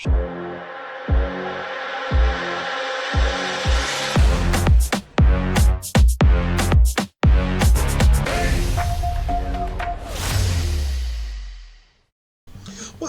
What's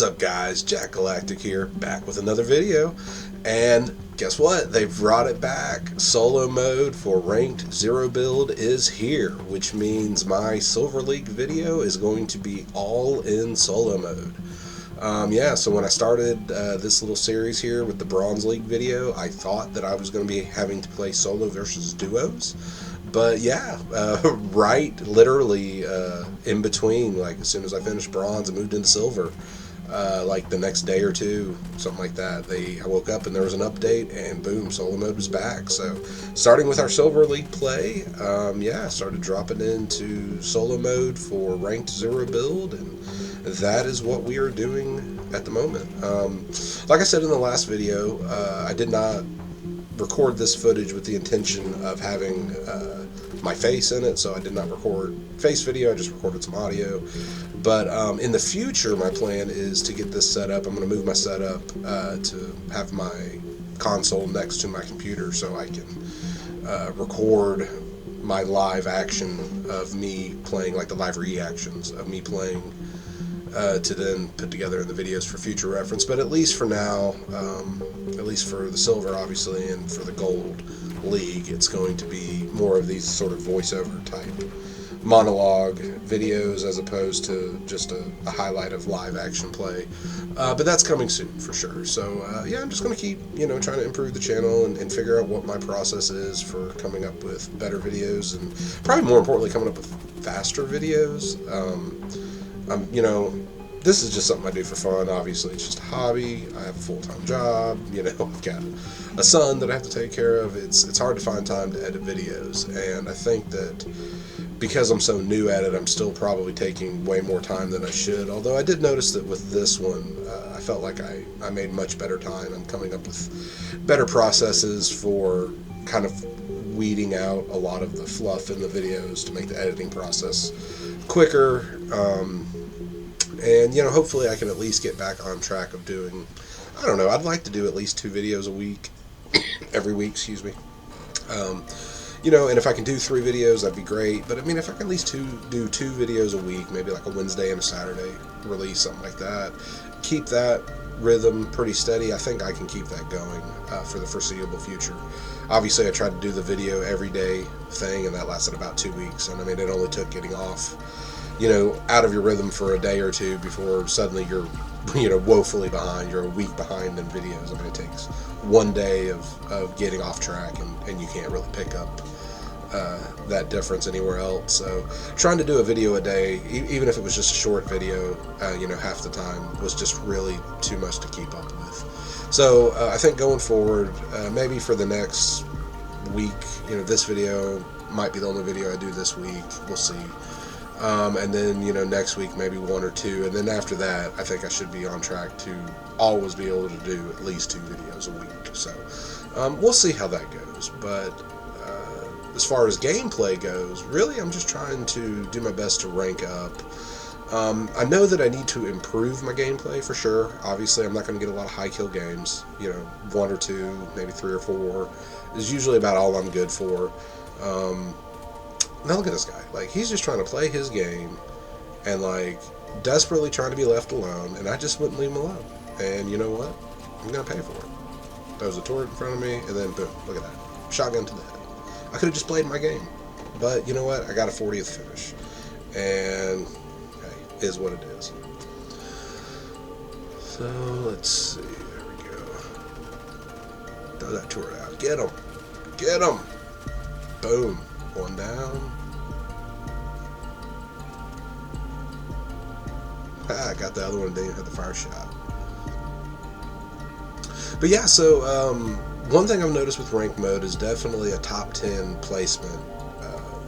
up guys, JackGalactic here, back with another video, and guess what? They've brought it back. Solo mode for Ranked Zero Build is here, which means my Silver League video is going to be all in solo mode. Yeah, so when I started this little series here with the Bronze League video, I thought that I was going to be having to play solo versus duos. But yeah, right, literally in between, like as soon as I finished Bronze and moved into Silver, like the next day or two, something like that, I woke up and there was an update, and boom, solo mode was back. So starting with our Silver League play, yeah, started dropping into solo mode for Ranked Zero Build, and that is what we are doing at the moment. Like I said in the last video, I did not record this footage with the intention of having my face in it, so I did not record face video, I just recorded some audio. But in the future, my plan is to get this set up. I'm going to move my setup to have my console next to my computer so I can record my live action of me playing, like the live reactions of me playing, to then put together in the videos for future reference. But at least for now, at least for the Silver obviously, and for the Gold League, it's going to be more of these sort of voiceover type monologue videos as opposed to just a highlight of live action play. But that's coming soon for sure. So yeah, I'm just going to keep, trying to improve the channel and figure out what my process is for coming up with better videos, and probably more importantly, coming up with faster videos. This is just something I do for fun. Obviously, it's just a hobby. I have a full-time job. I've got a son that I have to take care of. It's hard to find time to edit videos, and I think that because I'm so new at it, I'm still probably taking way more time than I should. Although I did notice that with this one, I felt like I made much better time. I'm coming up with better processes for kind of weeding out a lot of the fluff in the videos to make the editing process quicker. And hopefully I can at least get back on track of doing, I don't know, I'd like to do at least 2 videos a week, every week, excuse me. And if I can do 3 videos, that'd be great. But I mean, if I can at least do 2 videos a week, maybe like a Wednesday and a Saturday release, something like that, keep that rhythm pretty steady, I think I can keep that going for the foreseeable future. Obviously, I tried to do the video every day thing, and that lasted about 2 weeks. And I mean, it only took getting off, out of your rhythm for a day or two before suddenly you're, woefully behind. You're a week behind in videos. I mean, it takes 1 day of getting off track, and you can't really pick up that difference anywhere else. So trying to do a video a day, even if it was just a short video, half the time, was just really too much to keep up with. So I think going forward, maybe for the next week, this video might be the only video I do this week. We'll see. And then, next week maybe 1 or 2, and then after that, I think I should be on track to always be able to do at least 2 videos a week. So we'll see how that goes. But as far as gameplay goes, really I'm just trying to do my best to rank up. I know that I need to improve my gameplay for sure. Obviously, I'm not going to get a lot of high kill games. 1 or 2, maybe 3 or 4 is usually about all I'm good for. Now look at this guy. Like, he's just trying to play his game and, like, desperately trying to be left alone, and I just wouldn't leave him alone. And you know what? I'm going to pay for it. There was a turret in front of me, and then boom, look at that. Shotgun to the head. I could have just played my game. But you know what? I got a 40th finish. And, hey, is what it is. So, let's see. There we go. Throw that turret out. Get him. Get him. Boom. 1 down. I got the other one, didn't have the fire shot. But yeah, so one thing I've noticed with ranked mode is definitely a top 10 placement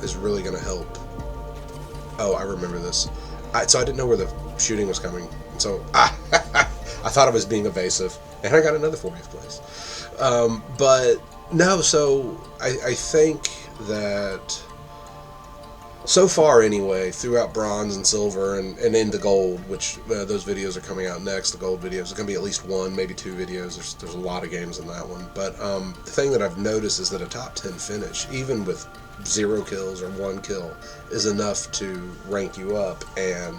is really going to help. Oh, I remember this. So I didn't know where the shooting was coming, so I thought I was being evasive, and I got another 40th place. But no, so I think that So far, anyway, throughout bronze and silver and into gold, which those videos are coming out next, the gold videos, are going to be at least one, maybe two videos. There's a lot of games in that one. But the thing that I've noticed is that a top 10 finish, even with 0 kills or 1 kill, is enough to rank you up. And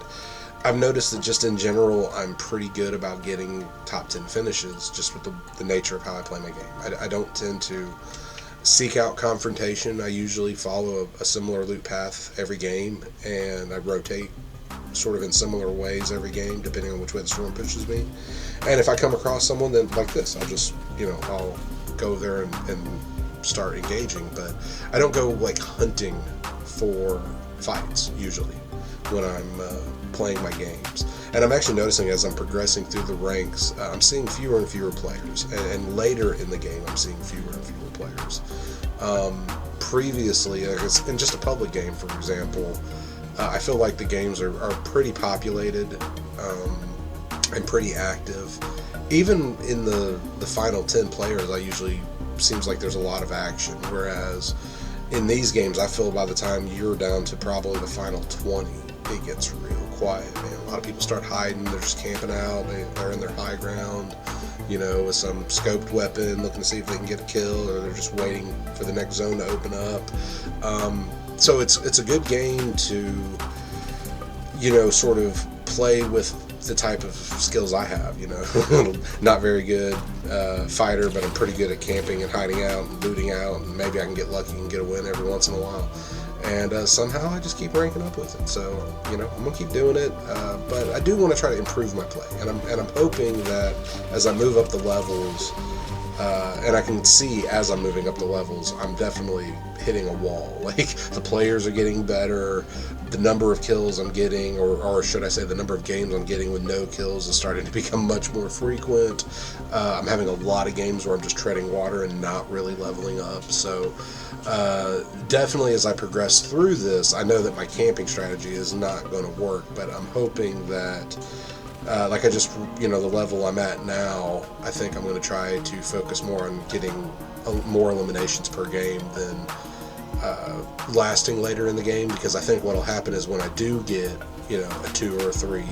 I've noticed that just in general, I'm pretty good about getting top 10 finishes just with the nature of how I play my game. I don't tend to seek out confrontation. I usually follow a similar loot path every game, and I rotate sort of in similar ways every game, depending on which way the storm pushes me. And if I come across someone then like this, I'll just, I'll go there and start engaging. But I don't go like hunting for fights usually when I'm playing my games. And I'm actually noticing as I'm progressing through the ranks, I'm seeing fewer and fewer players, and later in the game I'm seeing fewer and fewer players. Previously, in just a public game, for example, I feel like the games are pretty populated and pretty active. Even in the final 10 players, I usually seems like there's a lot of action, whereas in these games, I feel by the time you're down to probably the final 20, it gets real quiet, man. A lot of people start hiding, they're just camping out, they're in their high ground, with some scoped weapon, looking to see if they can get a kill, or they're just waiting for the next zone to open up. So it's a good game to, sort of play with the type of skills I have, Not very good fighter, but I'm pretty good at camping and hiding out and looting out, and maybe I can get lucky and get a win every once in a while. And somehow I just keep ranking up with it. So, I'm going to keep doing it, but I do want to try to improve my play. And I'm hoping that as I move up the levels, and I can see as I'm moving up the levels, I'm definitely hitting a wall. Like, the players are getting better, the number of kills I'm getting, or should I say the number of games I'm getting with no kills is starting to become much more frequent. I'm having a lot of games where I'm just treading water and not really leveling up. So definitely as I progress through this, I know that my camping strategy is not going to work, but I'm hoping that like I just, the level I'm at now, I think I'm going to try to focus more on getting more eliminations per game than lasting later in the game, because I think what'll happen is when I do get, a 2 or 3,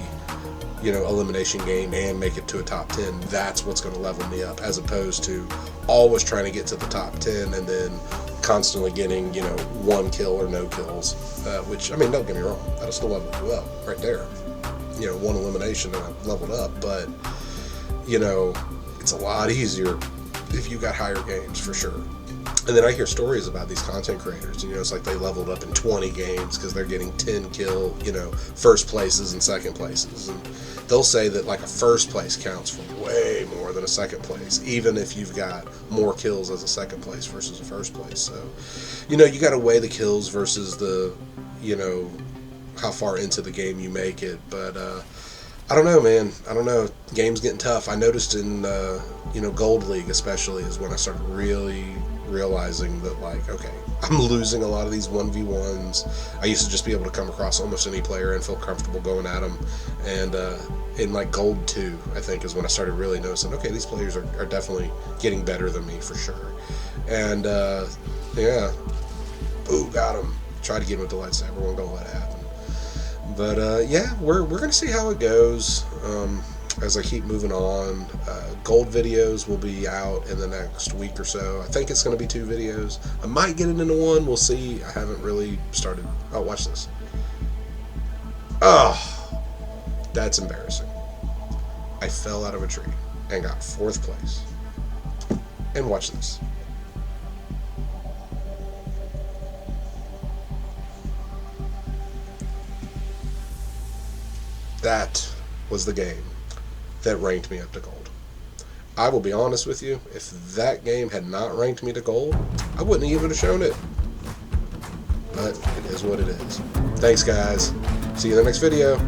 elimination game and make it to a top 10, that's what's going to level me up, as opposed to always trying to get to the top 10 and then constantly getting, 1 kill or no kills, which, don't get me wrong, that'll still level you up right there. 1 elimination and I've leveled up, but, it's a lot easier if you got higher games, for sure. And then I hear stories about these content creators, it's like they leveled up in 20 games because they're getting 10 kill, first places and second places. And they'll say that like a first place counts for way more than a second place, even if you've got more kills as a second place versus a first place. So, you got to weigh the kills versus the, how far into the game you make it. But I don't know, man. I don't know. Game's getting tough. I noticed in, Gold League especially is when I started really realizing that, like, okay, I'm losing a lot of these 1v1s. I used to just be able to come across almost any player and feel comfortable going at them. And in, like, Gold 2, I think, is when I started really noticing, okay, these players are definitely getting better than me, for sure. And, yeah. Ooh, got him. Tried to get him with the lightsaber. We're going to let it happen. But, yeah, we're going to see how it goes as I keep moving on. Gold videos will be out in the next week or so. I think it's going to be 2 videos. I might get it into 1. We'll see. I haven't really started. Oh, watch this. Oh, that's embarrassing. I fell out of a tree and got 4th place. And watch this. That was the game that ranked me up to gold. I will be honest with you, if that game had not ranked me to gold, I wouldn't even have shown it. But it is what it is. Thanks, guys. See you in the next video.